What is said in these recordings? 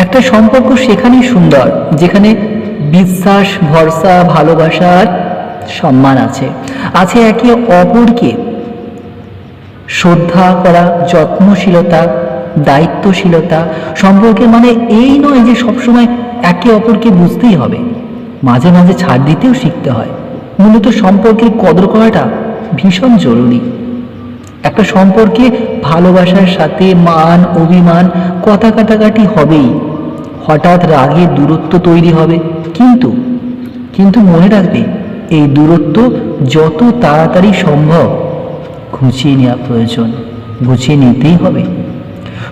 একটা সম্পর্ক সেখানেই সুন্দর যেখানে বিশ্বাস, ভরসা, ভালোবাসা আর সম্মান আছে। আছে একে অপরকে শ্রদ্ধা করা, যত্নশীলতা, দায়িত্বশীলতা। সম্পর্কের মানে এই নয় যে সবসময় একে অপরকে বুঝতেই হবে, মাঝে মাঝে ছাড় দিতেও শিখতে হয়। মূলত সম্পর্কের কদর করাটা ভীষণ জরুরি। একটা সম্পর্কে ভালোবাসার সাথে মান অভিমান, কথা কাটাকাটি হবেই, হঠাৎ রাগে দূরত্ব তৈরি হবে, কিন্তু কিন্তু মনে রাখবে এই দূরত্ব যত তাড়াতাড়ি সম্ভব ঘুচিয়ে নেওয়া প্রয়োজন, ঘুচিয়ে নিতেই হবে।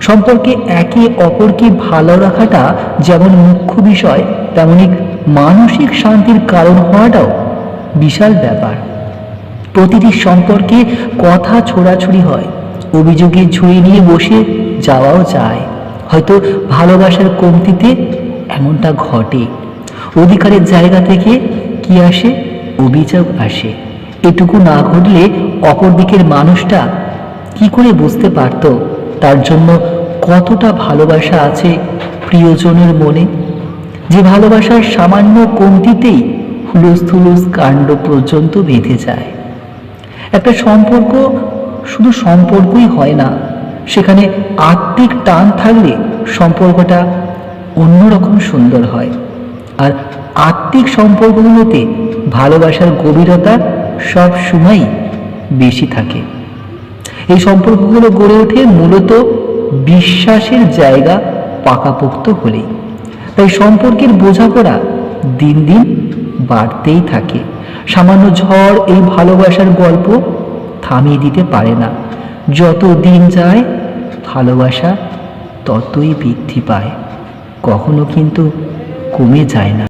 সম্পর্কে একে অপরকে ভালো রাখাটা যেমন মুখ্য বিষয়, তেমনি মানসিক শান্তির কারণ হওয়াটাও বিশাল ব্যাপার। প্রতিটি সম্পর্কে কথা ছোড়াছুড়ি হয়, অভিযোগে ঝুড়ি নিয়ে বসে যাওয়াও যায়। হয়তো ভালোবাসার কমতিতে এমনটা ঘটে। অধিকারের জায়গা থেকে কি আসে? অভিযোগ আসে। এটুকু না ঘটলে অপর দিকের মানুষটা কি করে বুঝতে পারত তার জন্য কতটা ভালোবাসা আছে প্রিয়জনের মনে? যে ভালোবাসার সামান্য কমতিতেই হুলুস থুলুস কাণ্ড পর্যন্ত বেঁধে যায়। একটা সম্পর্ক শুধু সম্পর্কই হয় না, সেখানে আত্মিক টান থাকলে সম্পর্কটা অন্যরকম সুন্দর হয়। আর আত্মিক সম্পর্কগুলোতে ভালোবাসার গভীরতা সব সময় বেশি থাকে। এই সম্পর্কগুলো গড়ে ওঠে মূলত বিশ্বাসের জায়গা পাকাপোক্ত হলেই। তাই সম্পর্কের বোঝাপড়া দিন দিন বাড়তেই থাকে। সামান্য ঝড় এই ভালোবাসার গল্প থামিয়ে দিতে পারে না। যত দিন যায় ভালোবাসা ততই বৃদ্ধি পায়, কখনো কিন্তু কমে যায় না।